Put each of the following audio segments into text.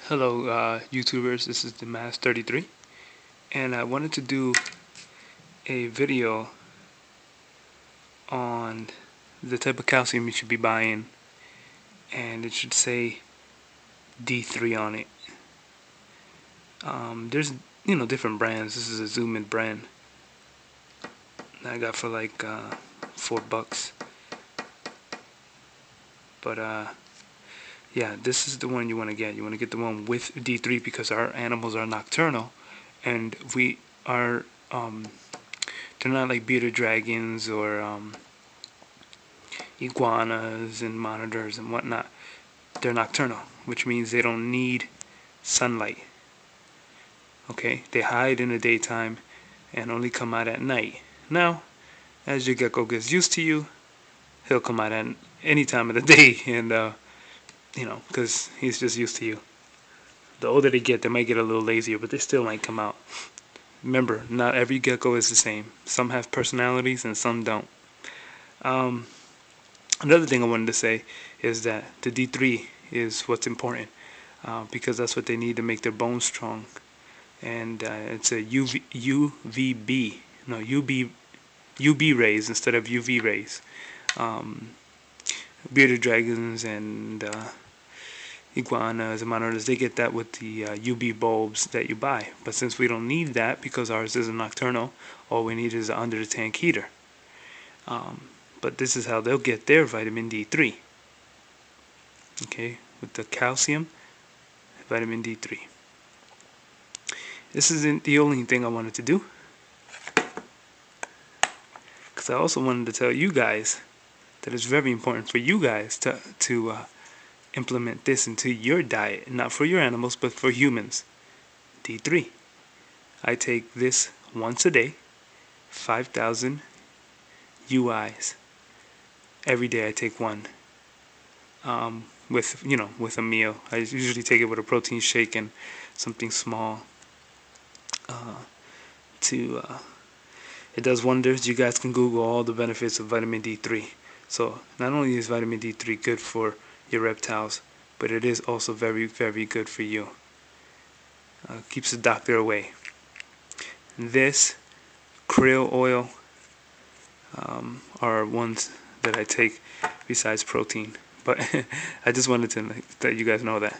Hello, YouTubers. This is the Maz33, and I wanted to do a video on the type of calcium you should be buying, and it should say D3 on it. There's different brands. This is a Zoomin brand that I got for like $4, but yeah, this is the one you want to get. You want to get the one with D3 because our animals are nocturnal, and we are they're not like bearded dragons or iguanas and monitors and whatnot. They're nocturnal, which means they don't need sunlight. Okay, they hide in the daytime and only come out at night. Now, as your gecko gets used to you, he'll come out at any time of the day, and because he's just used to you. The older they get, they might get a little lazier, but they still might come out. Remember, not every gecko is the same. Some have personalities and some don't. Another thing I wanted to say is that the D3 is what's important because that's what they need to make their bones strong. And it's a UVB, no UB rays instead of UV rays. Bearded dragons and iguanas and monitors, they get that with the UV bulbs that you buy. But since we don't need that because ours isn't nocturnal, all we need is an under the tank heater. But this is how they'll get their vitamin D3. Okay, with the calcium, vitamin D3. This isn't the only thing I wanted to do, because I also wanted to tell you guys that it's very important for you guys to implement this into your diet, not for your animals, but for humans. D3. I take this once a day, 5,000 UIs. Every day I take one. With a meal. I usually take it with a protein shake and something small. It does wonders. You guys can Google all the benefits of vitamin D3. So not only is vitamin D3 good for your reptiles, but it is also very, very good for you. Keeps the doctor away. This krill oil are ones that I take besides protein. But I just wanted to let you guys know that.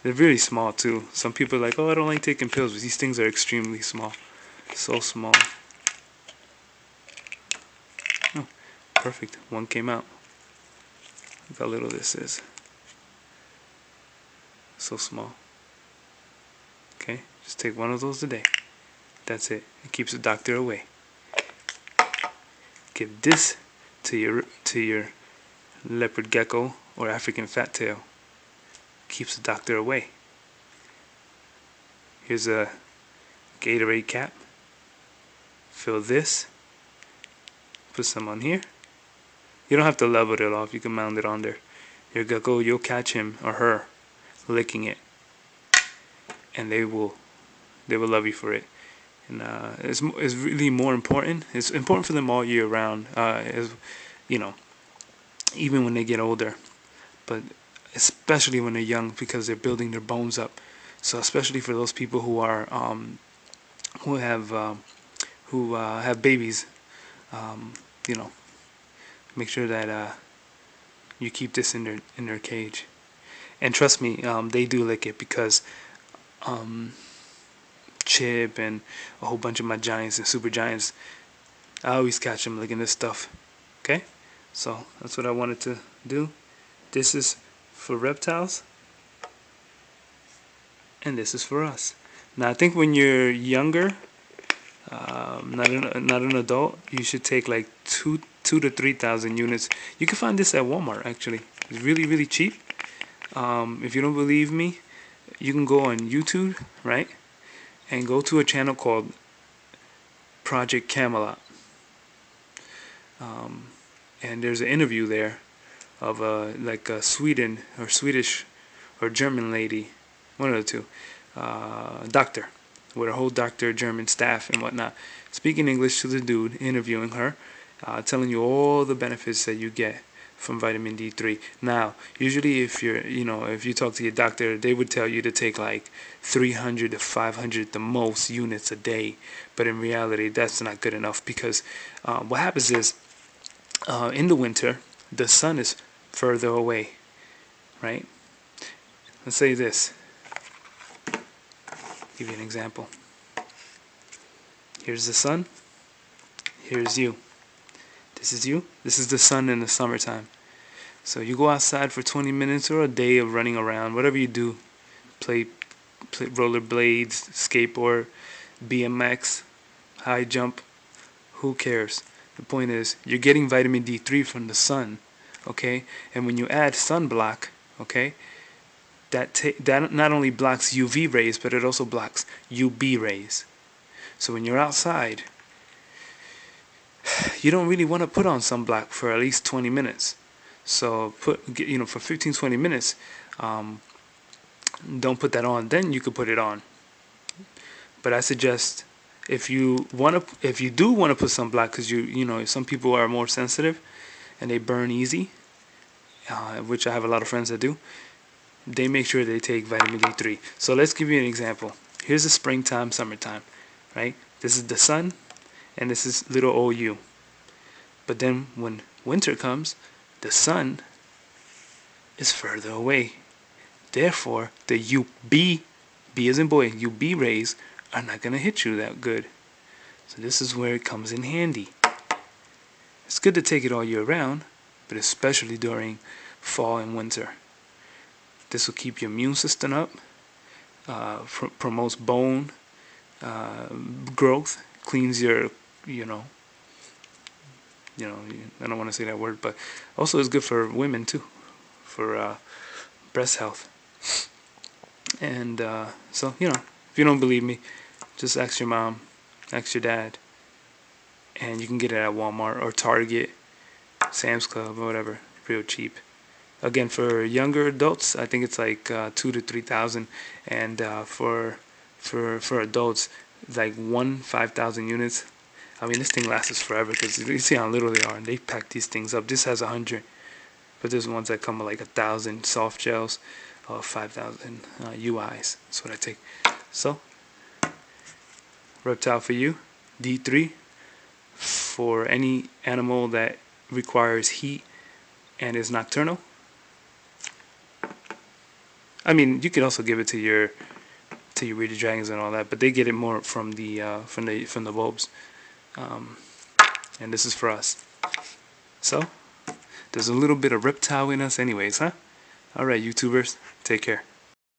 They're really small too. Some people are like, oh, I don't like taking pills, but these things are extremely small. So small. Oh, perfect. One came out. Look how little this is. So small. Okay, just take one of those a day. That's it. It keeps the doctor away. Give this to your leopard gecko or African fat tail. Keeps the doctor away. Here's a Gatorade cap. Fill this. Put some on here. You don't have to level it off. You can mount it on there. Your gecko, you'll catch him or her licking it, and they will love you for it. And it's really more important. It's important for them all year round. Even when they get older, but especially when they're young because they're building their bones up. So especially for those people who are who have babies, make sure that you keep this in their cage. And trust me, they do lick it because Chip and a whole bunch of my giants and super giants, I always catch them licking this stuff. Okay, so that's what I wanted to do. This is for reptiles, and this is for us. Now I think when you're younger, not an adult, you should take like 2 to 3,000 units. You can find this at Walmart actually. It's really, really cheap. If you don't believe me, you can go on YouTube, right, and go to a channel called Project Camelot. And there's an interview there of like a Sweden or Swedish or German lady, one of the two, doctor, with a whole doctor German staff and whatnot, speaking English to the dude, interviewing her, telling you all the benefits that you get from vitamin D3. Now, usually if if you talk to your doctor, they would tell you to take like 300 to 500 the most units a day. But in reality, that's not good enough, because what happens is in the winter, the sun is further away, right? Let's say this. Give you an example. Here's the sun. Here's you. This is you. This is the sun in the summertime. So you go outside for 20 minutes or a day of running around, whatever you do, play rollerblades, skateboard, BMX, high jump, who cares? The point is, you're getting vitamin D3 from the sun, okay? And when you add sunblock, okay, that not only blocks UV rays, but it also blocks UB rays. So when you're outside, you don't really want to put on sunblock for at least 20 minutes. So for 15-20 minutes, don't put that on. Then you could put it on. But I suggest, if you do want to put sunblock, because some people are more sensitive and they burn easy, which I have a lot of friends that do, they make sure they take vitamin D3. So let's give you an example. Here's the springtime, summertime, right? This is the sun, and this is little old you. But then when winter comes, the sun is further away. Therefore, the UB, B as in boy, UB rays are not going to hit you that good. So this is where it comes in handy. It's good to take it all year round, but especially during fall and winter. This will keep your immune system up, promotes bone growth, cleans your, I don't want to say that word, but also is good for women too, for breast health. And so, if you don't believe me, just ask your mom, ask your dad, and you can get it at Walmart or Target, Sam's Club, or whatever, real cheap. Again, for younger adults, I think it's like 2,000 to 3,000, and for adults, like 5,000 units. I mean, this thing lasts forever, because you see how little they are, and they pack these things up. This has 100, but there's ones that come with like 1,000 soft gels, or 5,000 UIs. That's what I take. So, Reptile for you, D3 for any animal that requires heat and is nocturnal. I mean, you could also give it to your Reader Dragons and all that, but they get it more from the bulbs. And this is for us. So, there's a little bit of reptile in us anyways, huh? Alright, YouTubers, take care.